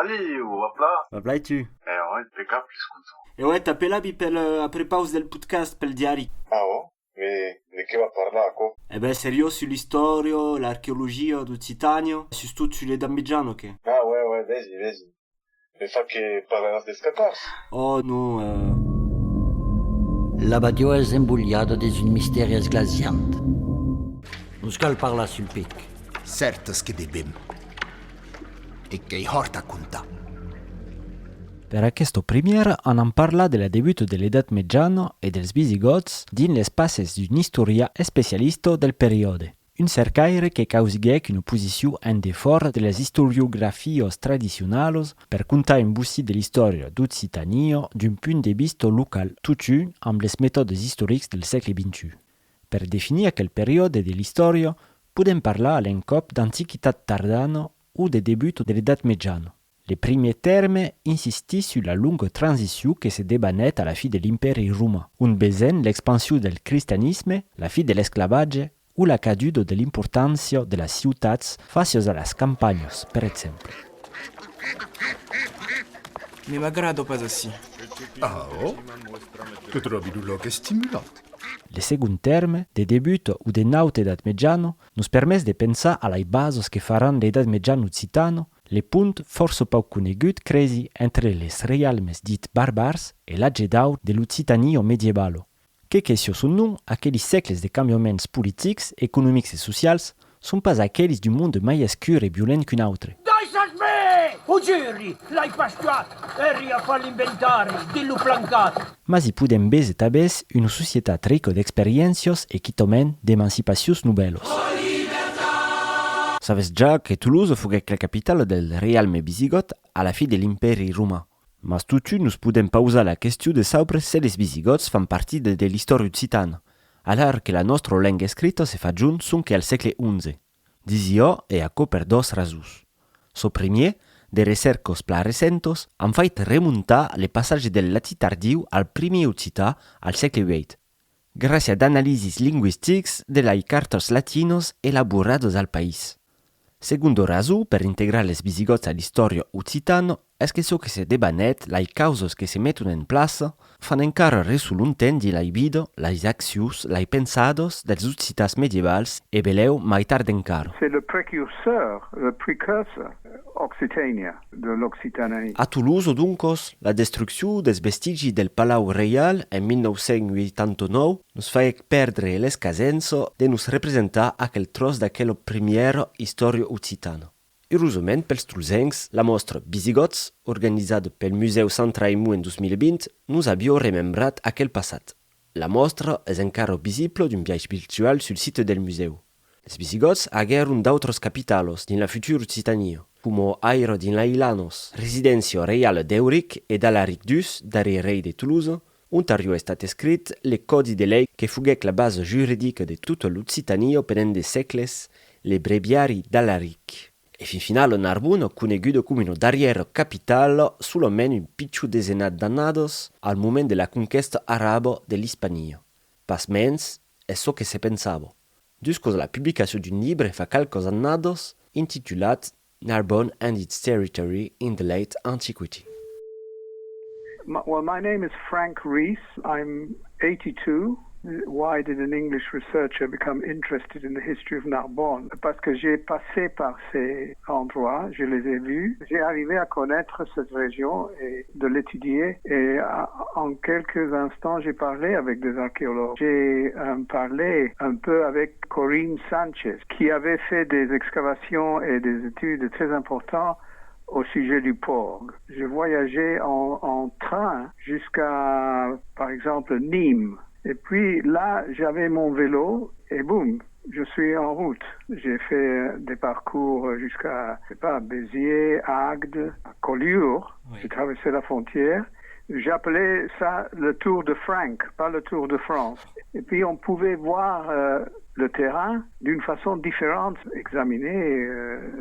Allez, hop là. Va plai-tu? Ouais, impeccable, scusa. E ouais, t'appelavi après pause del podcast pel diari. Ah oh? Ma che va a parlare, co? Serio sull'istoria, l'archeologia d'Occitania, su sulle Dambigiano che? Ah ouais, vezi. Mi fa che parlare di scapparsi. Oh no, L'abadio è imbugliato di un mistero esglasiante. Non scal parla sul pic. Certes che debem. E che horta conta. per aquesta première, on en parla de la debut de l'edat mediana e dels visigots dins les passes d'un historia especialista del periode. Un cercaire que causiguèc una posició en defort de les historiografies tradicionals per contar un bussi de l'història d'Occitania d'un punt de vista local, tot un amb les mètodes històrics del segle XXI. Per definir aquel període de l'història, podem parlar a l'encop d'antiguitat tardana o de debut de l'edat mediana. Le premier terme insistit sur la longue transition que se débanait à la fin de l'imperi romain, un besoin l'expansion del cristianisme, la fin de l'esclavage ou la caduta de l'importància de les ciutats face a les campagnes, per exemple. Mi m'aggrado pas assim. Ah oh? Tu trovi un loc stimulant. Le segon terme, de debut o de naut edat mediano, nos permet de pensar a les bases que faran l'edat mediana occitana, le punt força poc conegut cresi entre les realmes dit barbars e l'age d'or de l'Occitania medievalo. Que question son nom, aquells segles de canviaments politics, economics et socials són pas aquells d'un monde mai escur e violent qu'un altre. Deixes bé! Ho giri! L'hai pastuat! Eri a fa l'inventari! Dillo plancat! Mas hi podem veure tabès una societat rica d'experiències e quitament d'emancipacions nouvelles. Sabes già que Toulouse foguèc la capitale del realme visigot a la fi de l'imperi romà. Mas tot nos podem pausar la qüestió de saber si les visigots fan partit de l'història occitana, alors que la nostra lengua escrita se fa junt sonque al segle XI. Disio e acò per dos rasus. So premier, de recercos pla recentos han fait remuntar le passatge del latí tardiu al primer occità al segle VIII, gràcia d'analisis linguistics de les cartes latinos elaborados al país. Segundo raso, per integrar les visigots a l'història occitana, és que so que se debanet les causes que se metten en plaça fan encara resuluntent de la vida, les accions, les pensados dels occitats medievals e beleu mai tard encara. C'est le précurseur Occitania, de l'Occitanie. A Toulouse, duncos, la destrucció des vestigi del Palau Reial en 1989 nos faig perdre l'escasença de nos representar aquel tros d'aquella primera història occitana. Heureusament pels trusencs, la mostra Visigots, organitzada pel Museu Sant Raimú en 2020, nos avió remembrat aquel passat. La mostra és encara visible d'un viatge virtual sul site del museu. Les visigots agueren d'autres capitalos din la futura Occitania, como Airo din la Ilanos, residència reial d'Euric e d'Alaric Dus, darrer rei de Toulouse, Ontario ha estat escrit le codi de lei que foguèc la base juridica de tota l'Occitania pendent des segles, le breviari d'Alaric. E fin final Narbona, coneguda com una darriera capital solament un pitjor desenat d'annados al moment de la conquesta araba de l'Hispania. Pas mens, és so que se pensava. Jusqu'à la publicació d'un llibre fa calcos annados intitulat Narbonne and its Territory in the Late Antiquity. Well, my name is Frank Rees. I'm 82. Why did an English researcher become interested in the history of Narbonne? Parce que j'ai passé par ces endroits, je les ai vus. J'ai arrivé à connaître cette région et de l'étudier. Et en quelques instants, j'ai parlé avec des archéologues. J'ai parlé un peu avec Corinne Sanchez, qui avait fait des excavations et des études très importantes au sujet du port. Je voyageais en train jusqu'à, par exemple, Nîmes. Et puis là, j'avais mon vélo et boum, je suis en route. J'ai fait des parcours jusqu'à, je sais pas, Béziers, Agde, Collioure. Oui. J'ai traversé la frontière. J'appelais ça le Tour de Frank, pas le Tour de France. Et puis on pouvait voir le terrain d'une façon différente, examiner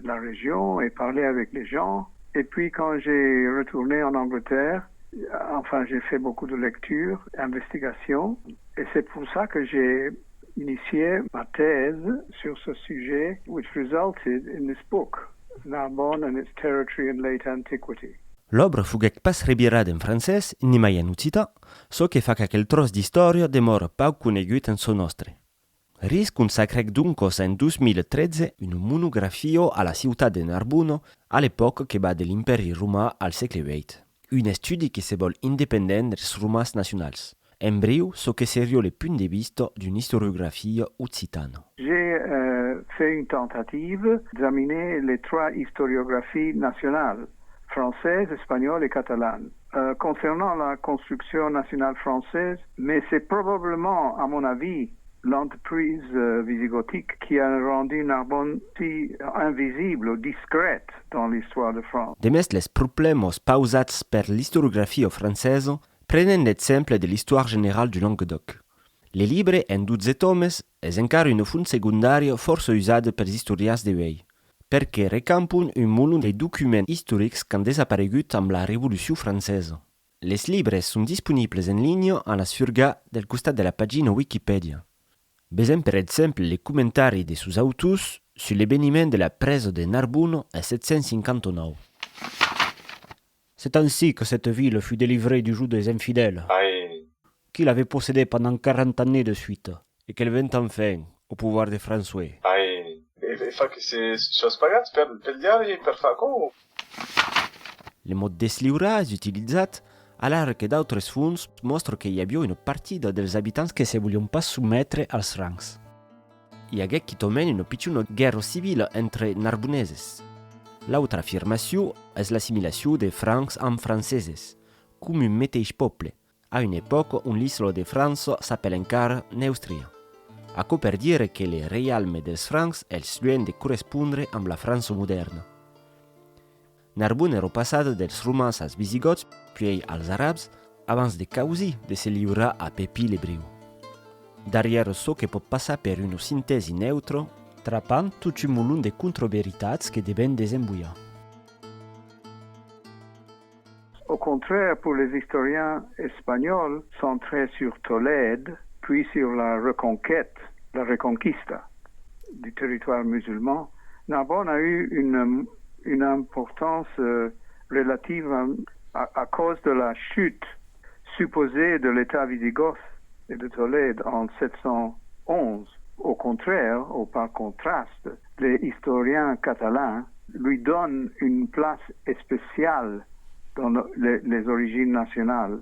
la région et parler avec les gens. Et puis quand j'ai retourné en Angleterre, enfin, j'ai fait beaucoup de lectures, investigations, et c'est pour ça que j'ai initié ma thèse sur ce sujet, which resulted in this book, Narbonne and its territory in late antiquity. L'obra fuguec pas rebirada in francès ni mai in occità, so che fa che quel tros di storia demora pau conegut in so nostre. RIS consacrec duncos en 2013 una monografia alla ciutat de Narbonne a l'epoca che va de l'imperi romà al segle VIII. Un studi che se vol independent dels romans nacionals. En breu, so che serio le punt de vista d'une historiographie occitane. J'ai fait une tentative d'examiner les trois historiographies nationales, française, espagnole et catalane. Concernant la construction nationale française, mais c'est probablement, à mon avis, l'entreprise visigothique qui a rendu Narbonne si invisible ou discrète dans l'histoire de France. Demest les problèmes pausats per l'historiographia francesa prenen l'exemple de l'histoire générale du Languedoc. Le libre en 12 tomes es encara una font secundària força usada pels historians de vell, perquè recampun un munt de documents històrics que han desaparegut amb la Revolució Francesa. Les libres són disponibles en línia a la surga del costat de la pàgina Wikipedia. Besem per exemple les comentaris de sus autors sur l'événement de la presa de Narbonne en 759. C'est ainsi que cette ville fut délivrée du joug des infidèles, qui l'avaient possédée pendant 40 années de suite, et qu'elle vint enfin au pouvoir de François. E fa che se sono spagati per gli altri per fare come? Le mot desliurats utilitzat alors que d'autres fonts mostrent qu'il y havia una partida dels habitants que se volien pas soumetre als francs. Hi hagué qui tomen una pitjuna guerra civil entre narboneses. L'altra afirmació és l'assimilació de francs amb franceses, com un mateix poble, a una època on l'isla de França s'appelle encara Neustria. Açò per dire que le realme dels francs els lluent de correspondre amb la França moderna. Narbonne era passada dels romans als visigots, puis als arabs, abans de causi de se lliurar a Pepí l'Hebreu. Darrere so que pot passar per una síntesi neutra, trapant tot un munt de controveritats que deben desembuir. Au contraire, pour les historiens espagnols, centrés sur Tolède, puis sur la reconquête, la reconquista du territoire musulman, Narbonne a eu une importance relative à cause de la chute supposée de l'État wisigoth et de Tolède en 711. Au contraire, ou par contraste, les historiens catalans lui donnent une place spéciale dans les origines nationales.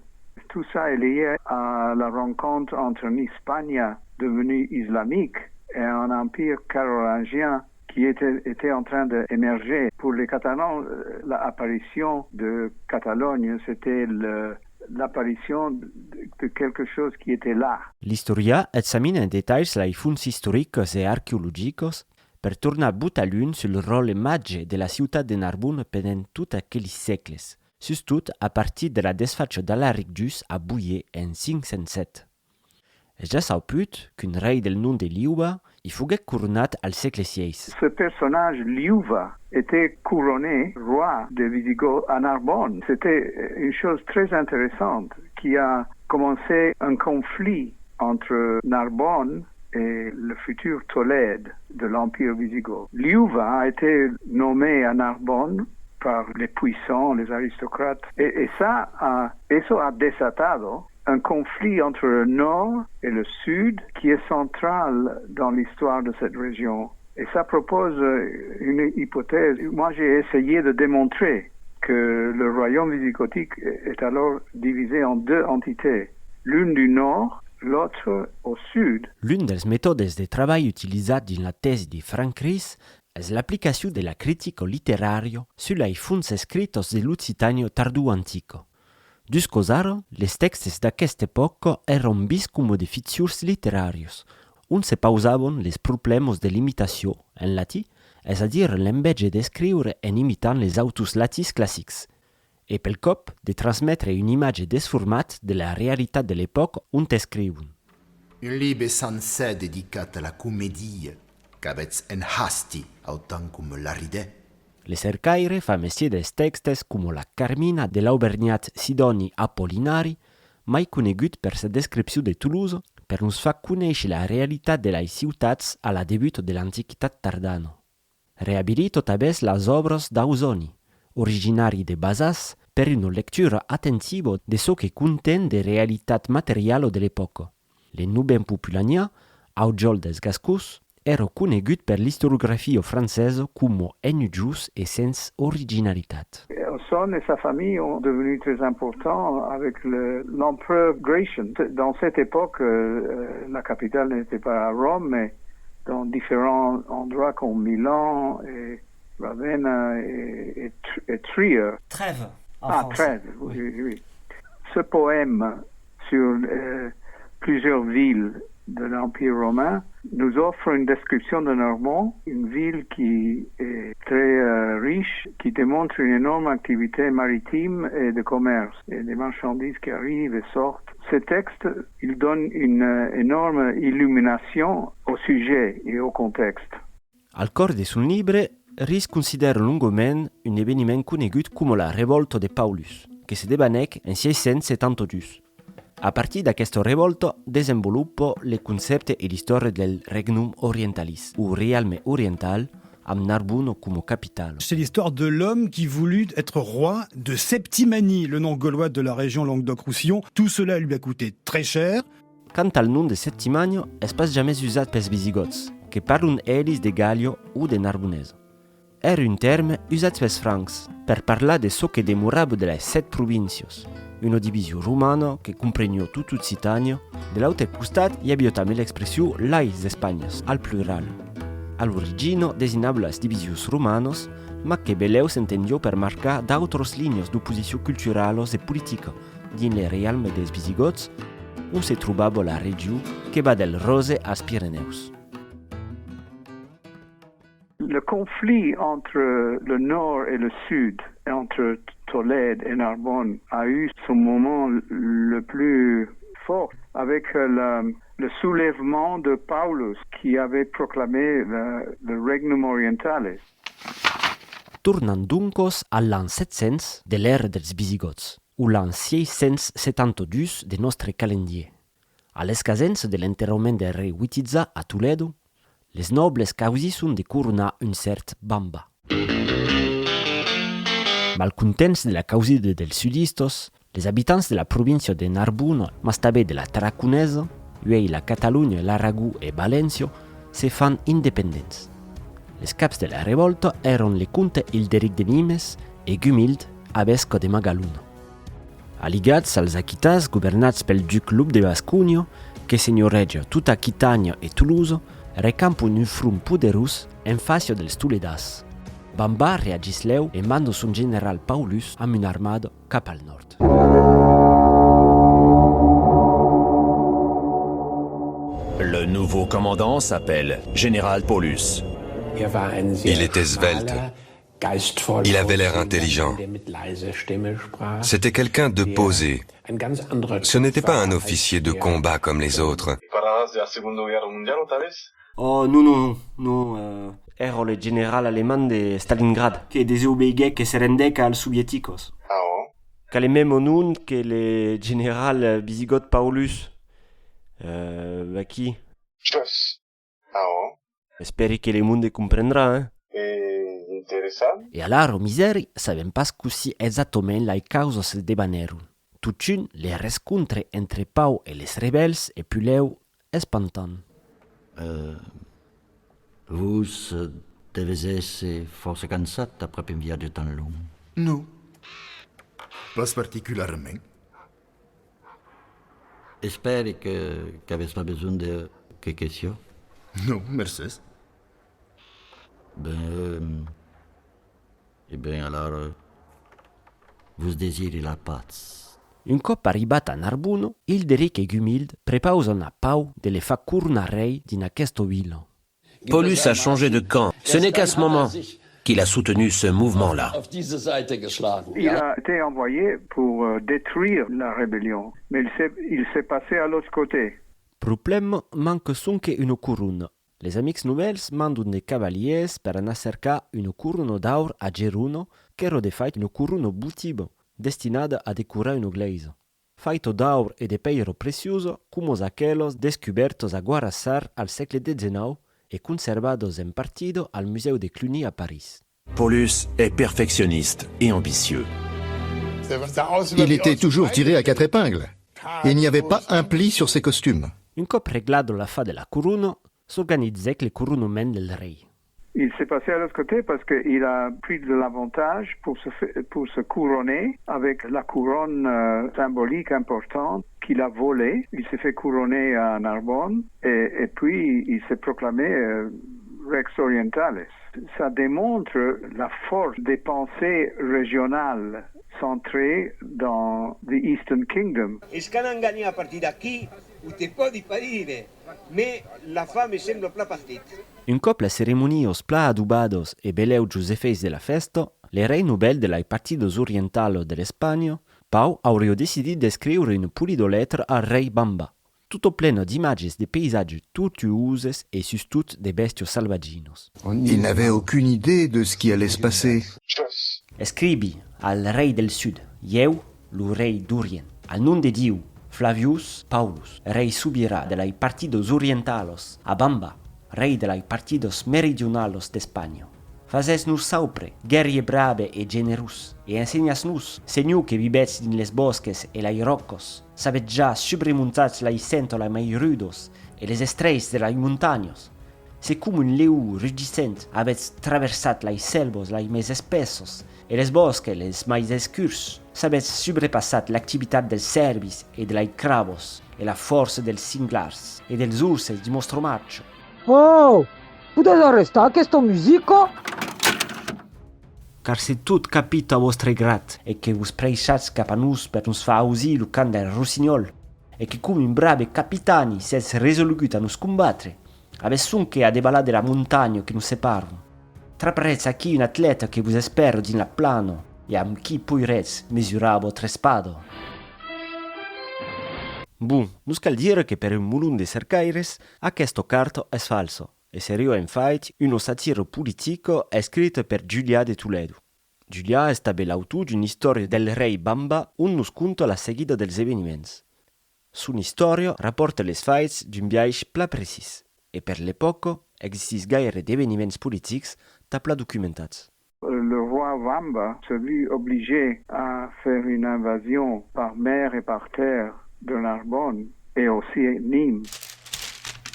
Tout ça est lié à la rencontre entre une Espagne devenue islamique et un empire carolingien qui était en train d'émerger. Pour les Catalans, l'apparition de Catalogne, c'était l'apparition de quelque chose qui était là. L'historia examina en détails les fonts historiques et archéologiques per tornar but a l'un sur le rôle imatge de la ciutat de Narbonne pendant tous aquells segles, surtout a partir de la desfaccia d'Alaric Jus a Bouillé en 507. Es ja sauput qu'un rei del nom de Liuba y foguèc coronat al segle VI. Ce personnage, Liuva, était couronné roi de Visigoth à Narbonne. C'était une chose très intéressante qui a commencé un conflit entre Narbonne et le futur Tolède de l'Empire Visigoth. Liuva a été nommé à Narbonne par les puissants, les aristocrates, et ça a desatado un conflit entre le nord et le sud qui est central dans l'histoire de cette région. Et ça propose une hypothèse. Moi, j'ai essayé de démontrer que le royaume visigothique est alors divisé en deux entités, l'une du nord, l'autre au sud. L'une des méthodes de travail utilisées dans la thèse de Frank Ries est l'application de la critique littéraire sur les fonts escrites de l'Occitanie tardo-antique. D'uscosar, les textes d'aquesta època eren vis com de ficcions literàries, on se pausaven les problemes de l'imitació, en latí, és a dir, l'embetge d'escriure en imitant les autors latins clàssics, et pel cop de transmetre una imatge desformat de la realitat de l'època on escriuen. Un libre sencer dedicat a la comédie, qu'avets en hasti autant com la ride. Les cercaire fa mestier des textes com la Carmina de l'auvergnat Sidoni Apollinari, mai conegut per sa descripció de Toulouse, per nos fa conèixer la realitat de les ciutats a la debut de l'Antiquitat tardana. Reabilito tabes las obras d'Ausoni, originari de Bazas, per una lectura attentiva de so che conten de realitat materialo de l'epoca. Le nuben populania, Aujol des Gascus, ero conegut per l'historiografia francesa come enujus et sens originalitat. Auson et sa famille ont devenu très importants avec l'empereur Gratian. Dans cette époque, la capitale n'était pas à Rome, mais dans différents endroits comme Milan et Ravenna et Trier. Trèves. Trèves, oui. Ce poème sur plusieurs villes de l'Empire romain nous offre une description de Narbonne, une ville qui est très riche, qui démontre une énorme activité maritime et de commerce, et des marchandises qui arrivent et sortent. Ce texte, il donne une énorme illumination au sujet et au contexte. Al cor de son libre, Ries considera lungament un eveniment conegut come la Revolta de Paulus, che si debanèc en 672. A partir d'aquesta revolta, desenvolupa le concepte e l'historia del Regnum Orientalis, ou Realme Oriental, amb Narbonne comme capitale. C'est l'histoire de l'homme qui voulut être roi de Septimanie, le nom gaulois de la région Languedoc-Roussillon. Tout cela lui a coûté très cher. Quant al nom de Septimania, és pas jamais usat pels visigots, que parlun elis de Gallio ou de Narbonesa. Era un terme usat pels francs, per parlar de so que demorava de les 7 províncias, una divisió romana que comprenia tot Occitània. De l'altre costat hi havia també l'expressió l'Ais d'Espanyes, al plural. A l'origine designava les divisions romanes, ma que beleu s'entendió per marcar d'altres línies d'oposició culturals i política dins el realme dels visigots, on se trobava la regió que va del Rose als Pyrénées. Le conflit entre le nord et le sud, entre Tolède et Narbonne, a eu son moment le plus fort avec le soulèvement de Paulus qui avait proclamé le Regnum Orientalis. Tornant donc a l'an 700 de l'era dels visigots, ou l'an 672 de nostre calendrier. A l'escassença de l'enterrament del rei Witiza a Toledo, les nobles causisson de coronar un cert Bamba. Malcontents de la causida dels sudistes, les habitants de la província de Narbonne, mas també de la Tarraconesa, uei la Catalunya, l'Aragó e València, se fan independents. Les caps de la revolta eren le comte Hilderic de Nimes e Gumild, abesca de Magaluna. Alligats als Aquitans governats pel duc Lup de Bascugna, que senyoreja tota Aquitània e Toulouse, recampun un front poderós en facia dels toledans. Bamba reagis leu e manda son general Paulus amb una armada cap al nord. Le nouveau commandant s'appelle Général Paulus. Il était svelte. Il avait l'air intelligent. C'était quelqu'un de posé. Ce n'était pas un officier de combat comme les autres. Oh, non. Era le general allemand de Stalingrad, que desobéiguait que se rendait als soviéticos. Ah oh? Qu'elle est même au nom que le général visigoth Paulus. Qui? Chos. Ah oh? Esperi que le monde comprendra, hein? Interessant. E allora, miseri, sabem pas così exactament la causa se debaneron. Tutun, le rescontre entre Pau e les rebels e puleu espantant. Vous devez être força cansat après un viatge tan long. Non, pas particulièrement. Espère qu'avez pas besoin de quelque chose. Non, merci. Eh bien, alors, vous désirez la pace. Un cop arribat a Narbonne, Hilderic e Gumild prepausen a Pau de le fa curna rei din aquesta vila. Paulus a changé de camp. Ce n'est qu'à ce moment qu'il a soutenu ce mouvement-là. Il a été envoyé pour détruire la rébellion, mais il s'est passé à l'autre côté. Problème manque sonque una corona. Les amics novels mandun de cavaliers per anar a cercar una corona d'aur a Geruno, che era de fait una corona votiva, destinada a decorar una iglesia. Faito d'aur e de peiro precioso, como aquellos descobertos a Guarassar al segle XIX et conservados en partido al Museo de Cluny à Paris. Paulus est perfectionniste et ambitieux. Il était toujours tiré à 4 épingles. Il n'y avait pas un pli sur ses costumes. Un cop reglado la fa della Curuno, s'organizzait le couronnement del rei. Il s'est passé à l'autre côté parce qu'il a pris de l'avantage pour se couronner avec la couronne symbolique importante qu'il a volée. Il s'est fait couronner à Narbonne et puis il s'est proclamé Rex Orientalis. Ça démontre la force des pensées régionales centrées dans the Eastern Kingdom. Es que han enganyat a partir d'aquí, ho te pot parire, mais la femme sembla pla partit. Un cop la ceremonios pla adubados e beleu Giuseppes de la festo, le rei nobel de la partidos orientalo dell'Espagna, Pau aurio decidit d'escriure une pulido lettre al rei Bamba, tutto pleno d'images de paysaggi tortuoses e sustut de bestios salvaginos. Il n'avait aucune idée de ce qui allait se passer. Escribi al rei del sud, eu, lu rei d'Orient, al nom de Diu, Flavius Paulus, rei subirà de la partidos orientalos, a Bamba, rei de la partidos meridionalos d'Espagna. Fazes-nous saupre, guerrier brabe e generus, e ensenyas-nous, seniu que vivets din les bosques e lai rocos, sabet ja subremuntats lai centola mai rudos e les estrells de lai montaños. Se cum un leu rugissent avets traversat lai selvos lai més espessos, e les bosques les mais escurs, sabets subrepassat l'activitat dels cervis e de lai cravos, e la força dels cinglars e dels urses di mostro macho. Oh! Puteți aresta aquesta musică? Car se tot capit a vostre grat e che vos preixatz cap a nus per nos fa ausi lo can del rossignol e che cum in brave capitani sets resolugut a nos combatre, avessun che a debalà de la montagna che nos separu. Traprez aquí un atleta che vos espero din la plano e amb qui poirez mesurar votre spado. Bun, nus cal dire che per un mulun de cercaires aquesto carto es falso. E serio infatti uno satiro politico scritto per Giulia de Toledo. Giulia è l'autor di un'istoria del rei Bamba un nus conta la seguida dels eveniments. Sun istoria rapporta les faits d'un viatge pla precis, e per l'epoca existis gaire d'eveniments politics tapla documentats. Le roi Bamba s'est vu obligé à faire une invasion par mer et par terre de Narbonne et aussi Nîmes.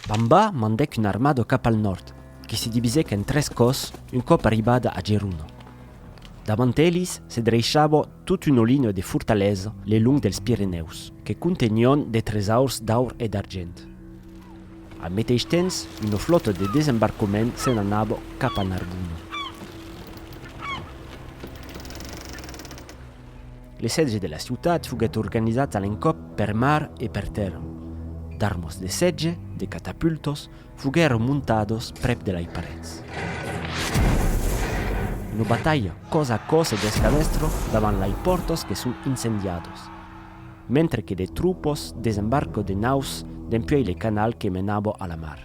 Bamba mandèc un armado cap al nord, che si divisec en 3 cos un cop arribada a Geruno. Davant ells se dreichava tutta una linea de fortalesa le long dels Pirineus, che contenion de tresaurs d'aur e d'argent. Al mateix temps, una flota de desembarcament se n'anava cap a Narbona. L'essetge de la ciutat fuguet organitzat a l'encop per mar e per terra. D'armos de setge, de catapultos, fugueron montados prep de lai parets. Una battaglia cosa a cosa descanestro davant lai portos que sun incendiados, mentre que de trupos desembarco de naus d'empioi le canal que menavo a la mar.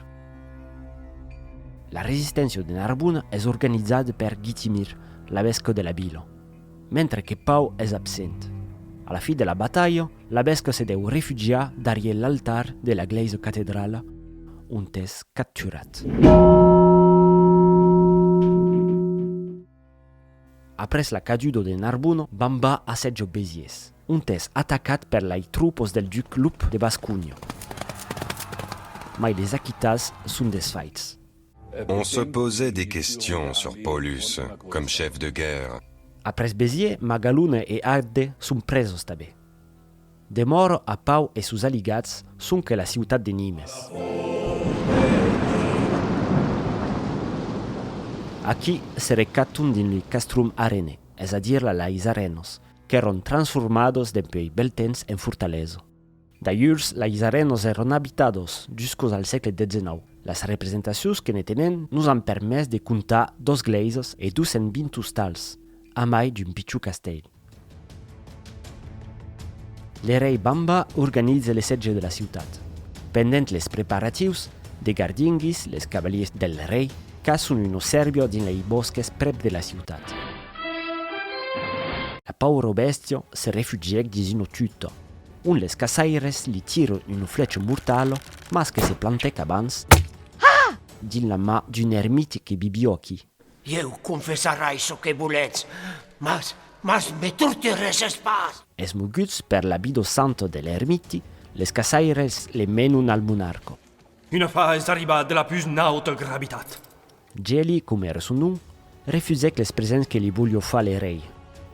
La resistencia de Narbona es organizzata per Ghitimir, la vesco de la Bilo, mentre que Pau es absent. A la fi de la battaglia, la vesca se deu rifugiar darriere l'altar de la Gleisa cattedrala, on es capturat. Apres la caduta de Narbona, Bamba asseggio Béziers, on es atacat per lai trupos del duc Lup de Bascugno. Mais les Aquitas sunt desfaits. On se posait des questions sur Paulus comme chef de guerre. Apres Béziers, Magaluna e Agde sunt presos també. De moro a Pau e sus alligats sunt que la ciutat de Nimes. Aquí se recatun din lui castrum arene, es a dir la lais arenos, que eron transformados dempuei bel temps en fortalesa. D'aiurs, lais arenos eron habitados jusqu'os al segle XIX. Las representacions que ne tenen nos han permès de comptar 2 gleises e 220 hostals, a mai d'un pitjor castell. Le rei Bamba organitza le setge de la ciutat. Pendent les preparatius, de gardinguis, les cavaliers del rei, casun uno serbio din lei bosques prep de la ciutat. La pauro bestio se refugiec dis uno tutto. Un les casaires li tiro una fletcha mortalo, mas que se plantec abans din la mà d'un ermite que vivia aquí. Eu confessarai so que volets, mas me tortureses pas. Esmuguts per l'abito santo dell'ermiti, les casaires le menun al monarco. Una phase arriba de la plus nauta gravitat. Geli, come era son nom, refusèc les presents que li voglio fa le rei,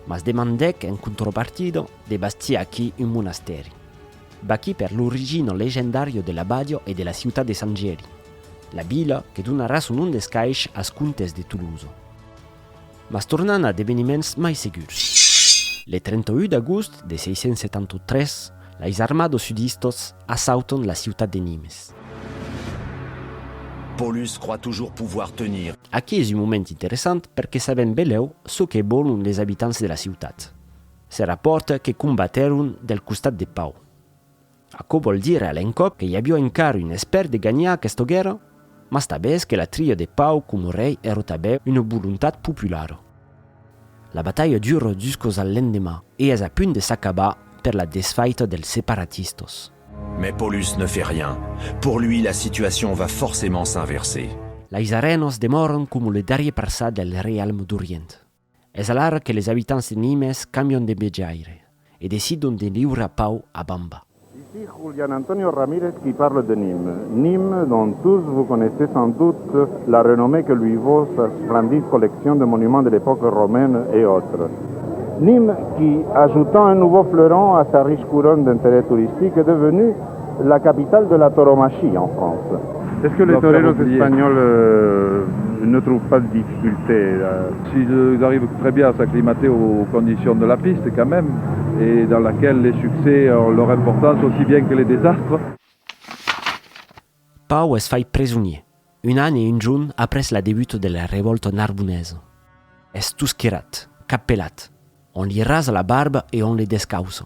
mas demandèc en contropartido de bastir aquí un monasteri. Baqui per l'origine legendario de l'abadio e della ciutat de San Geli, la vila que donarà son nom d'escaix als contes de Toulouse. Mas tornant a deveniments mai segurs. Le 31 d'agost de 673, les armados sudistes assautent la ciutat de Nimes. Paulus croit toujours pouvoir tenir. Aquí és un moment interessant perquè sabem beleu ce que volen les habitants de la ciutat. Se rapporta que combatteron del costat de Pau. Això vol dir a l'encop que hi havia encara un espèr de gagnar aquesta guerra, mas també que la tria de Pau com rei era també una voluntat popular. La batalla dura jusqu'au lendemain et est à punt de s'acabar per la desfaita dels separatistes. Mais Paulus ne fait rien. Pour lui, la situation va forcément s'inverser. Les arenos demoren com le darrier passat del Realme d'Orient. És alhora que les habitants de Nimes canvien de bejaire et décident de lliurar Pau a Bamba. Ici Julian Antonio Ramírez qui parle de Nîmes. Nîmes, dont tous vous connaissez sans doute la renommée que lui vaut sa splendide collection de monuments de l'époque romaine et autres. Nîmes qui, ajoutant un nouveau fleuron à sa riche couronne d'intérêt touristique, est devenue la capitale de la tauromachie en France. Est-ce que les toreros espagnols ne trouvent pas de difficultés S'ils arrivent très bien à s'acclimater aux conditions de la piste quand même, et dans laquelle les succès ont leur importance aussi bien que les désastres. Pau es fait prisonnier, un an et un juny après la début de la révolte narbonnaise. Es tosquirat, capellat. On li rase la barbe et on le descausse.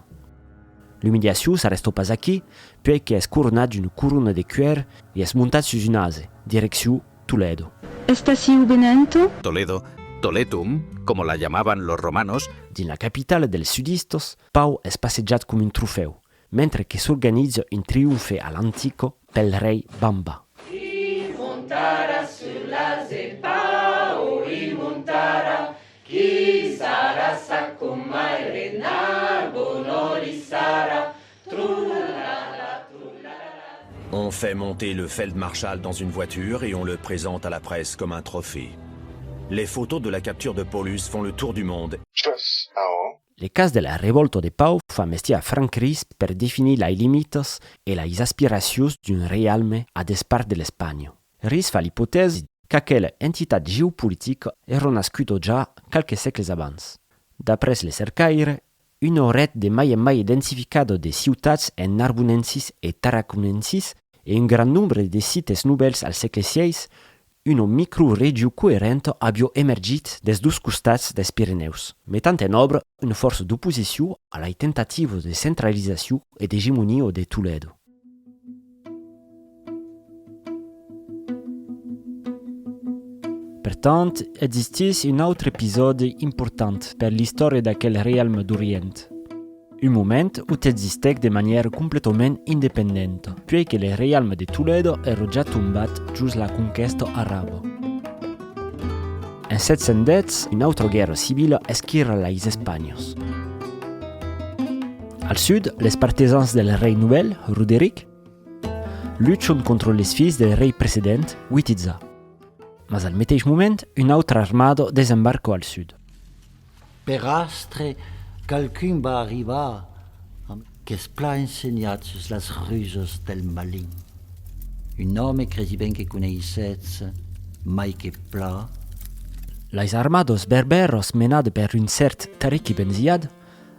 L'humiliació s'arresta pas aquí, puisque es coronat d'une couronne de cuir et es montat sur un ase, direcció Toledo. ¿Estasiu Benento? Toledo, Toletum, como la llamaban los romanos. Din la capitale dels sudistes, Pau es passejat com un trofeu, mentre que s'organitza un triomfe a l'antico pel rei Bamba. Il montara sulla Pau, il montara, chi sarà sa come il Narbonne li sarà, trullala, trullala. On fait monter le Feldmarschall dans une voiture et on le présente à la presse comme un trophée. Les photos de la capture de Paulus font le tour du monde. Le cas de la révolte de Pau fa mestier a Frank Ries per definir les limites et les aspiracions d'un realme a despart de l'Espanya. Ries fa l'hypothèse qu'aquella entitat geopolitica era nascuta già qualques segles abans. D'après les cercaires, una red de mai en mai identificada de ciutats en narbonensis et tarraconensis et un grand nombre de sites nouvels al segle VI, una microregió coherente havia emergit des dos costats dels Pirineus, mettant en obra una força d'oposició a la tentativa de centralització i d'hegemonia de Toledo. Per tant, existeix un altre episodi important per l'història d'aquell realme d'Orient. Un moment où existait de manière complètement indépendante, puisque le realme de Toledo era già tombat just la conquesta araba. En 710, une autre guerre civile esquire les Espagnos. Al sud, les partisans del rei nouvel, Roderic, luttent contre les fils del rei précédent, Witiza. Mas al mateix moment, un altre armado desembarca al sud. Per astre, qualcun va arribar que es pla ensenyat sus les ruses del malign. Un home credi ben que coneissets, mai que pla. Les armados berberos menats per un cert Tariq ibn Ziyad,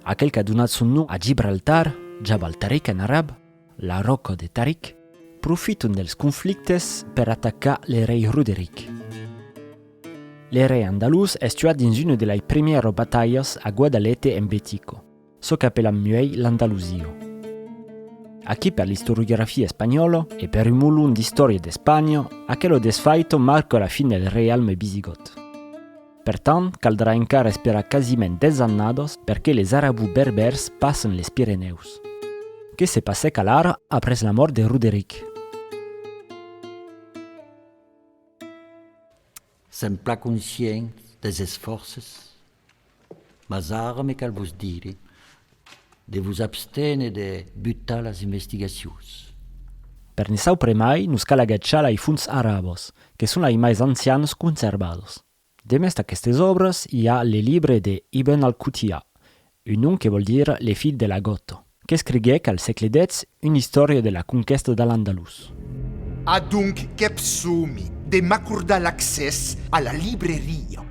aquell que ha donat son nom a Gibraltar, Jabal Tariq en arab, la roca de Tariq, profiten dels conflictes per atacar le rei Roderic. Le rei andalús es tuat dins una de les premières batalles a Guadalete en Bético, ce qu'appelle mieux l'Andalusio. Aquí per l'historiografia spagnola e per un mulun d'història d'Espanya, aquello desfaito marca la fin del realme visigot. Per tant, caldrà encara esperar quasiment 10 annados perquè les arabus berbers passen les Pirineus. Què se passèc alara après la mort de Roderic? Sembla conscient des esforços, mas ara me cal vos dire de vos abstenere de buttar las investigacions. Per ne sau premai, nus cal agacciar ai funds arabos, che sono ai mais ancianos conservados. Demest aquestes obras hi ha le libre de Ibn al-Qutiya, un nom che vuol dire le figlie della Gotto, che scriguec al segle X una storia della conquesta dall'Andalus. Adunc kepsumi de m'accorda l'accès a la libreria.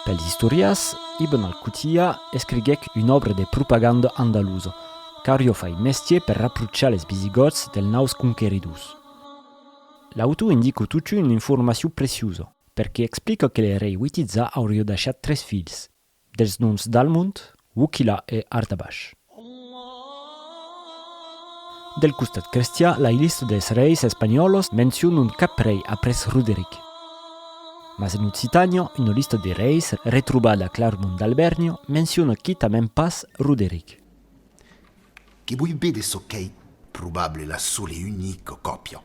Per gli historias, Ibn al-Qutiya scriguec un'opera de propaganda andaluso, cario fa il mestier per rapprochare les visigots del naus conqueridus. L'autor indica tutto un'informazione preziosa, perché explica che le rei Witiza auriu lasciat 3 fills, dels noms Dalmund, Wukila e Artabash. Del costat cristià, la lista des reis espanyolos menciona un cap rei apres Roderic. Mas en Occitanio, una lista de reis retrobada a Clermont d'Albernio menciona quitament pas Roderic. Che voi vede so che probabile la sola e unica copia.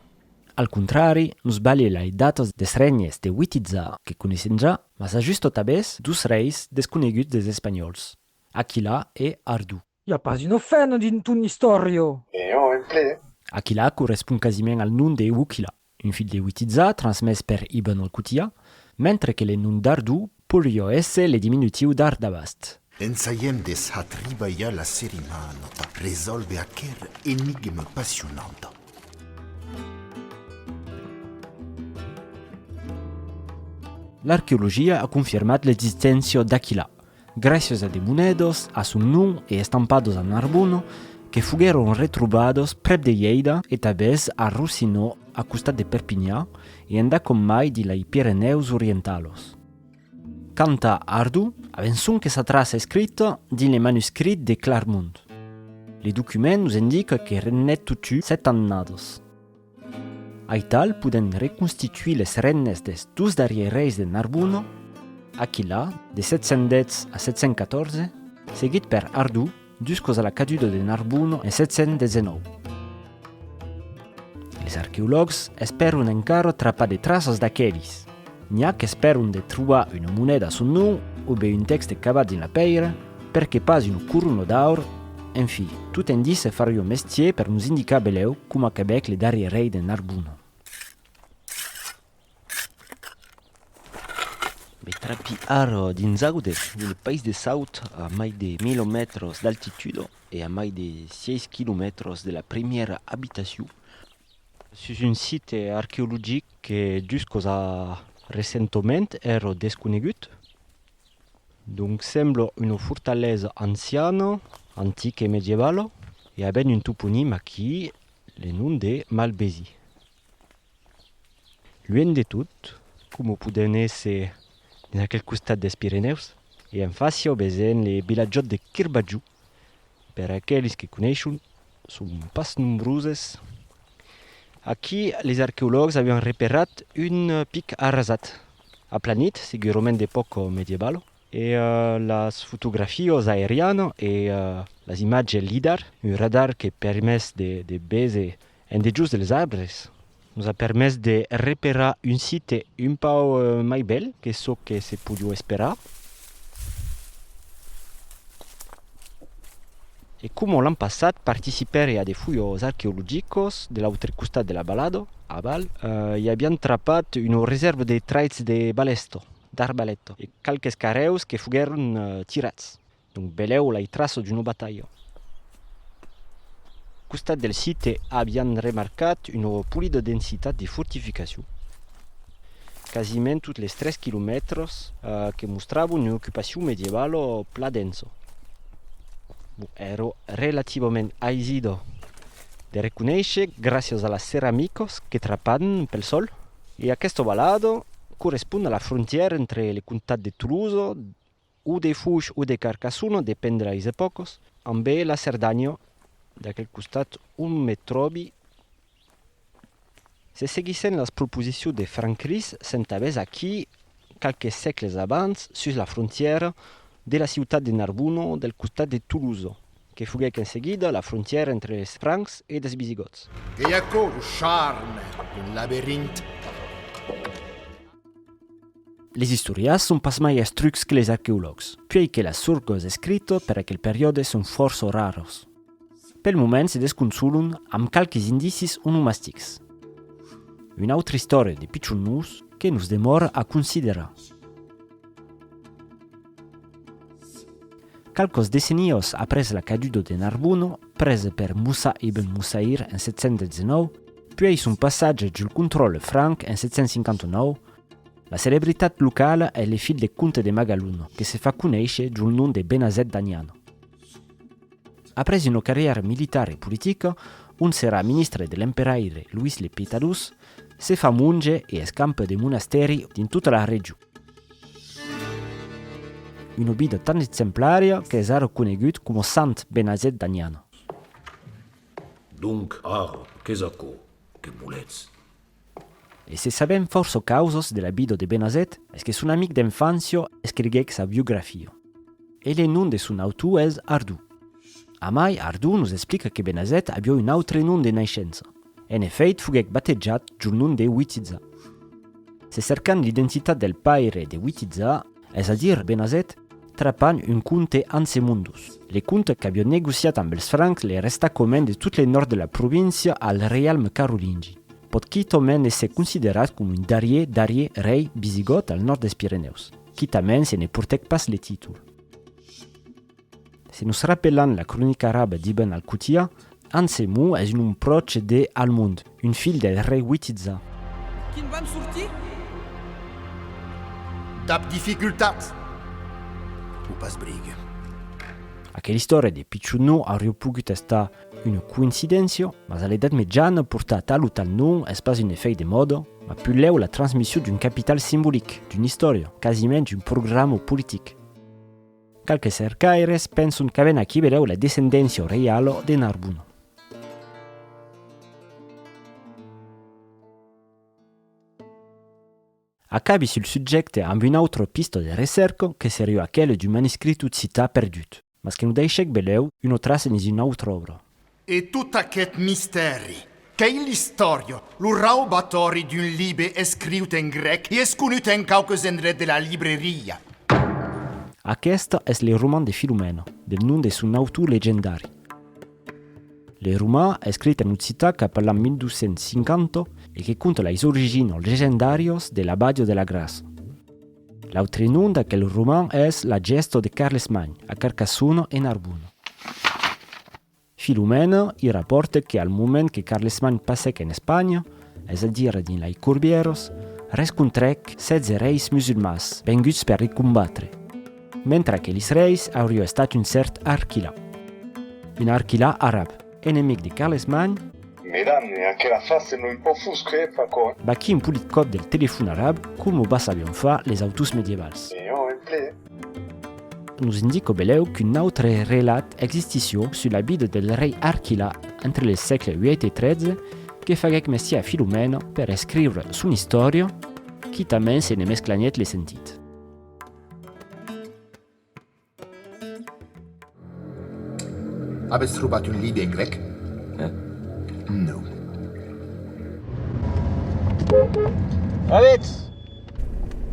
Al contrari, nus balie lai datos des regnes de Witiza che conoscem già, mas ajusto tabès 2 reis desconeguts des espanyols, Aquila e Ardu. Ja pas una fena din tun istorio. Aquila correspond quasiment al nom de Wukila, un fill de Witiza transmès per Ibn al-Qutiya, mentre che le nom d'Ardu podrio esse le diminutiu d'Ardabast. Ensaiem des hatriba ja la serimano ta resolve aquer enigma passionanta. L'archeologia ha confirmat l'existència d'Aquila, gràcies a de monedos a son nom e estampados en Narbona que fugueron retrobados prep de Lleida e tabès a Rossino a costat de Perpinyà e endacom mai di lai Pireneus orientalos. Canta Ardu, avençon que sa traça escrita din le manuscrits de Clermont. Le document nous indica que rennet tutu 7 annados. Aital puden reconstituir les regnes des 2 darriers reis de Narbona, Aquila, de 710 a 714, seguit per Ardu, jusqu'à la caduta de Narbona en 719. Les archeologues esperan encara trapar de traces d'aquelis. N'hi ha que esperan de trobar una moneda a son nom o bé un texte cavat in la peira, perché pas una corona d'or. En fi, tout indice fario mestier per nous indicar beleu cum acabèc le darriers reis de Narbona. Betrapi aro dins aude, nel país de Saut, a mai de 1000 metros d'altitude e a mai de 6 km de la première habitation, sus un site archeologic que jusqu'à recentment era desconegut. Donc sembla una fortalesa anciana, antica e medievale, e avent un toponim aquí, le nom de Malbesi. Lluny de tot, com podem ésser en aquel costat des Pirineus, e en facia obesen le vilatjot de Kirbaju. Per aquells que coneixen, són pas nombroses. Aquí, les arqueologues havien reparat un pic arrasat, aplanit, segurament d'època medieval, e les fotografies aèrianes e les imatges LIDAR, un radar que permet de veure en dejus dels arbres, nous a permis de reparar un site un peu mai bel que ce que se podia esperar. E come l'anno passato partecipare a dei fouilles archeologiques de l'altre costat de la balada, a Val, i abbiamo trappat una riserva de traits de balesto, d'arbaletto, e qualques careus que fugueron tirats. Donc beleu la traça d'una battaglia. Costat del site abbiamo remarcat una polida densitat de fortificació. Quasiment tots les 3 quilòmetres que mostraven una ocupació medieval pla densa. Era relativament aizido de reconèixer gràcies a les ceràmiques que trapaven pel sol. E aquesta balada correspon a la frontiera entre el comtat de Toulouse, o de Foix o de Carcassonne, depèn de les èpoques, amb la Cerdanya. D'aquel costat, on me trobi. Se seguissin les proposicions de Frank Ries, s'entabès aquí, quelques segles abans, sus la frontiera de la ciutat de Narbona del costat de Toulouse, que che fuguec en seguida la frontiera entre les Francs e des Visigoths. E ecco il charme d'un labyrinthe. Les historias sont pas mai estrucs que les archeologues, puis que las surcos escrito per aquel periode son força raros. Pel moment se desconsulun amb calques indicis onomastics. Una altra història de pitxonnus que nos demora a considerar. Calcos decennios après la caduta de Narbonne, presa per Musa ibn Musair en 719, puis son passatge sul contrôle franc en 759, la celebritat locale è le fil de conte de Magaluno, che si fa conoscere sul nome de Benazet Damiano. Après una carriera militare e politica, un sarà ministro dell'imperatore Luis Lepidus, se fa monge e scampa dei monasteri in tutta la regione. Una vita tan esemplaria che è riconosciuta come Sant Benazet Damiano. Donc, che zacco, che mulets. E se sapem forse causes della vita de Benazet, è che son amic d'infanzia scriguec sa biografia. E le nom de son autore è Ardu. A mai Ardu nos explica che Benazet abbia un altro nome de nascenza. En effet, fuguec battegiat sul nome de Witiza. Se cercant l'identità del padre de Witiza, è a dire Benazet, trapan un conte Ansemundus. Le conte che abbia negoziat amb els francs le resta comune de tot le nord de la província al realme carolingi. Pot quitomen esse considerat com un darrier rei visigot al nord des Pirineus. Quitamen se ne portec pas le títol. Se nos rappellant la cronica arabe d'Ibn al-Qutiya, Ansemu és un proche de Almund, un fill del rei Witiza. Quin van sortir? Dap dificultat. Ou pas brigue. Aquella storia de Picciunno hauria pogut estar una coincidència, mas a l'edat mitjana portar tal o tal nom és pas un effet de moda, ma più leu la transmissió d'un capital simbolic, d'una història, quasiment d'un programa politic. Calques cercaires pensen que ben aquí vereu la descendència reial de Narbonne. Accabi sul soggetto amb una altra pista de recerca che seria quella d'un manoscritto città perdut, mas che non deixec beleu una traça in un'altra obra. E tot aquest misteri, che è l'istoria, lo raubatori d'un libre escrit en grec e esconut en cauques endret de la libreria. Aquesta és le roman de Filomena, del nom de son autor legendari. Le roman è scritto in una città cap all'anno 1250 e che conta les origines legendàries de l'Abadio de la Graça. L'altre nom d'aquel roman és la gesta de Carlesmagny, a Carcassonne e Narbonne. Filomena hi rapporta que al moment que Carlesmagny passec en Espanya, és a dire dins les Corbieros, rescontrec 16 reis musulmans venguts per ricombatre, mentre que els reis hauria estat un cert Archila. Un Archila arab, enemic de Carlesmagny. Mesdames, anche la face non un po' fusche, Paco. Va qui un pulit cop del telefon arab, come va sabion fa les autors medievals. Nous indique beleu qu'un autre relat existissió sur la vida del rei Archila entre les segles 8 et 13 que faguec messia a Filomena per escriure son història, qui també se ne mesclagnet les sentit. Aveți trobat un llibre en grec? No. Aveți!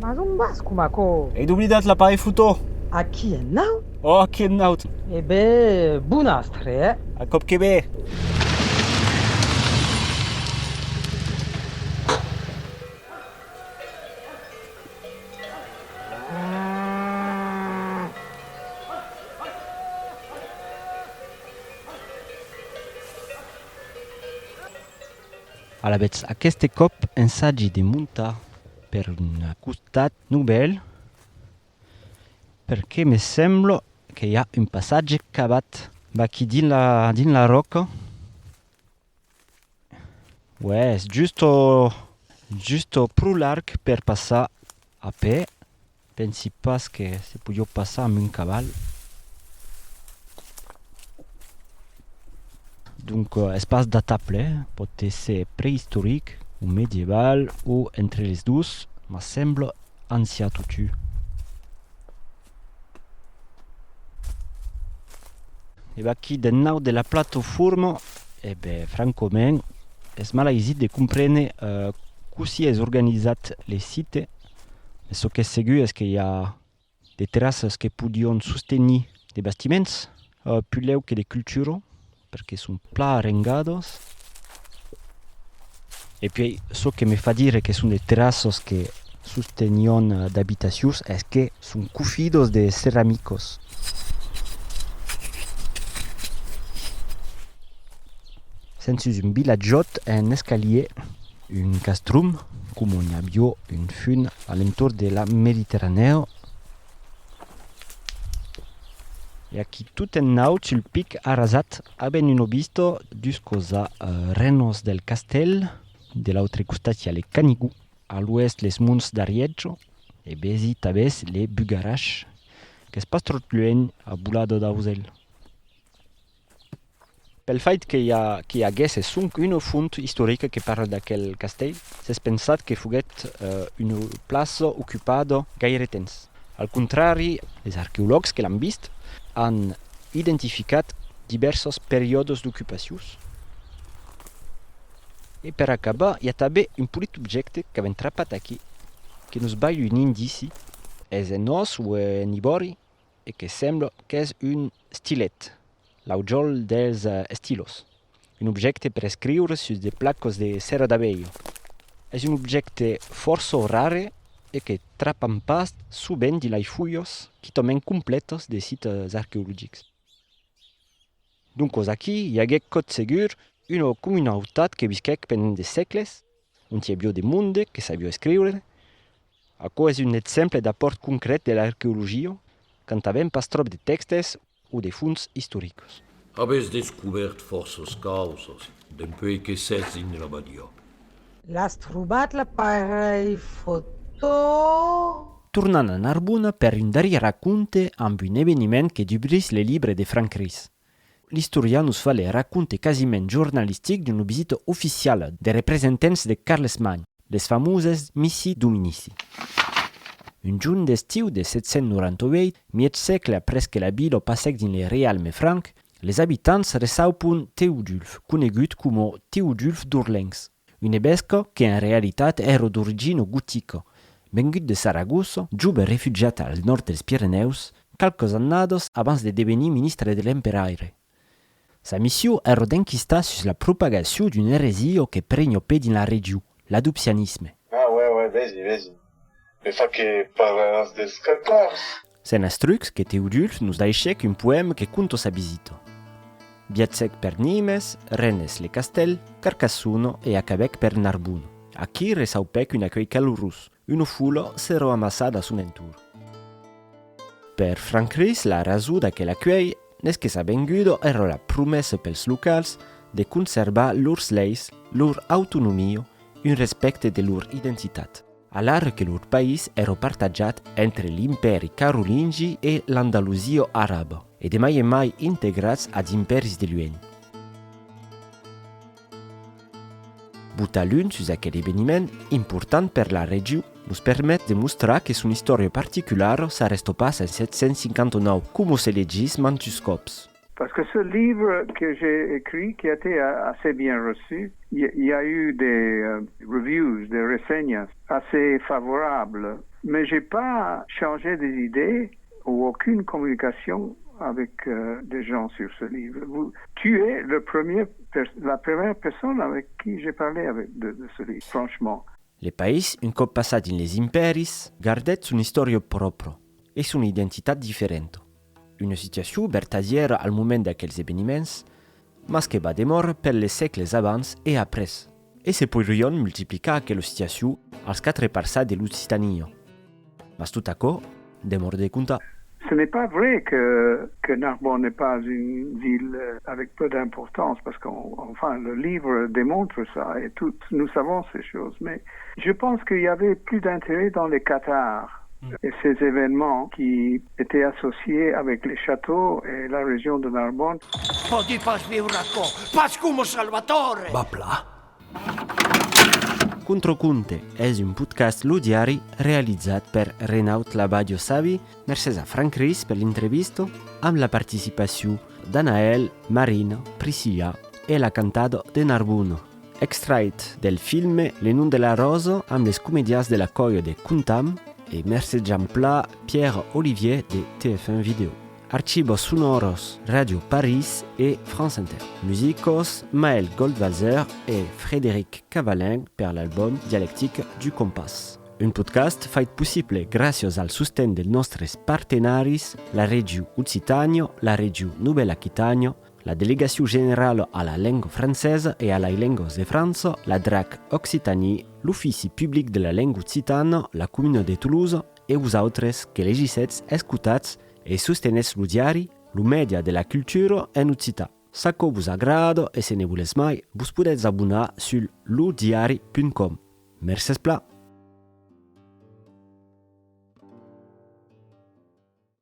Mas un basco, Maco. Ei d'oblidat l'appareil photo. Aqui é não? Oh, aqui não. E bem, bunastre, eh? A cop que bé. Alavetz, aquest cop ensagi de muntar per un costat nubel perché mi sembra che hi ha un passatge cavat aquí dins la roca. Ouais, és giusto prou larg per passar a peu. Pensi pas que se podia passar amb un cavall. Donc, espace datable pot ser préhistorique ou médiéval ou entre les deux, me semble ancien tutu. E aquí del nou de la plataforma, francament, és mal aisit de comprendre così és organitzat les sites. Ce que és segur és que hi ha des terrasses que podien sostenir des bastiments, plus leu que de cultura, perquè són pla arrengados. E poi, ce que me fa dire que són des terrasses que sostenien d'habitacions és que són cufidos de ceramicos. Sensus un villagiot e un escalier, un castrum, come on abbia un fun all'intorno della Mediterraneo. E aquí tout en nau sul pic arrasat avevano visto dus cosa renos del castell, dell'altre costat le Canigou, all'ouest les munts d'Arieggio e besi tabes le Bugarache, che es pas trop lluny a Bulado d'Ausel. Pel fait que hi hagués sonc una font historica que parla d'aquell castell, s'és pensat que foguet una plaça ocupada gaire temps. Al contrari, els arqueòlegs que l'han vist han identificat diversos períodes d'ocupacions. E per acabar, hi ha també un petit objecte que ha entrapat aquí, que nos va un indici, és en os o en ivori, e que sembla que és un stilet, l'augiol dels estilos, un objecte per escriure sus des placos de cera d'abello. És un objecte força rare e que trapan pas subent de les fulles que tomen completos de sites arqueològics. Donc aquí hi hagué cot segur una comunitat que visquèc pendent des segles, on hi havia de monde que sabia escriure. Aquò és un exemple d'aport concret de l'arqueologia, quand avem pas trop de textes o de fonts històrics. Habes descobert forces causes d'empoi que sets in la badia. L'has trobat l'appareil foto? Tornant a Narbona per un darrer racconte amb un eveniment que dubrís le libre de Frank Ries. L'historià nos fa le racconte quasiment giornalistic d'una visita oficiala de representants de Carlesmagny, les famoses missi dominici. Un giorn d'estiu de 798, miet segle après que la vila passèc din le realme franc, les habitants ressaupun Teodulf, conegut com Teodulf d'Urlencs, un ebesca que en realitat era d'origine gotica, vengut de Saragossa, giube refugiat al nord dels Pirineus, calcos annados abans de devenir ministre de l'emperaire. Sa missió era d'enquistar sus la propagació d'un eresia que pregnopè din la regió, l'adopcionisme. Vezi. Me fa que parlas dels catars. Sen astrux que Teodulf nos deixèc un poème que conta sa visita. Viatzèc per Nimes, Rennes le castell, Carcassuno e acabèc per Narbona. Aquí resaupèc un accueil calorós, una fula s'era amassada a son entour. Per Frank Ries, la raso d'aquell accueil n'est que sa venguda era la promessa pels locals de conservar lors leis, lor autonomia, un respecte de lor identitat. Alhora que lor país era partagiat entre l'imperi carolingi e l'Andalusia araba, e de mai integrats ad imperis de lueny. Butar l'un sus aquel eveniment important per la regió nos permet de mostrar que son història particular s'arresta pas en 759, comme se legis manuscops. Parce que ce livre que j'ai écrit, qui a été assez bien reçu, il y a eu des reviews, des reseñas assez favorables, mais j'ai pas changé des idées ou aucune communication avec des gens sur ce livre. Tu es la première personne avec qui j'ai parlé de ce livre, franchement. Le país, un cop passat in les imperis, gardet son història propra e son identitat diferenta. Una situació vertadiera al moment d'aquells esdeveniments, mas que va demor per les segles abans e après, e se podrien multiplicar aquella situació als 4 parçats de l'Occitania. Mas tot aquò demor de comptar. Ce n'est pas vrai que Narbonne n'est pas une ville avec peu d'importance, parce qu'enfin, le livre démontre ça, et nous savons ces choses. Mais je pense qu'il y avait plus d'intérêt dans les Cathares et ces événements qui étaient associés avec les châteaux et la région de Narbonne. Podi pas viure co, pas como Salvatore! Va pla. Controconte és un podcast ludiari realitzat per Renaud Labadio Savi, mercès a Frank Ries per l'intervista, amb la participació Danael, Marina, Priscilla e la cantado de Narbuno. Extrait del film Le nom de la rose amb les comèdias de la colla de Kuntam e Mercè Jampla, Pierre Olivier de TF1 Video. Archivos sonoros Radio Paris et France Inter. Musicos Maël Goldwasser et Frédéric Cavalin per l'album Dialectique du Compas. Un podcast fait possible gràcies al sostén dels nostres partenaris, la Regió Occitània, la Regió Nouvelle-Aquitània, la Delegació General a la Llengua Francesa e a les Llengües de França, la DRAC Occitanie, l'Ofici Public de la Llengua Occitana, la Comuna de Toulouse e vosaltres que legissets, escutats e sostenez lo diari, lo media de la cultura en occità. Saco vos agrada e se ne voles mai, vos podeu abonar sul lodiari.com. Merci pla!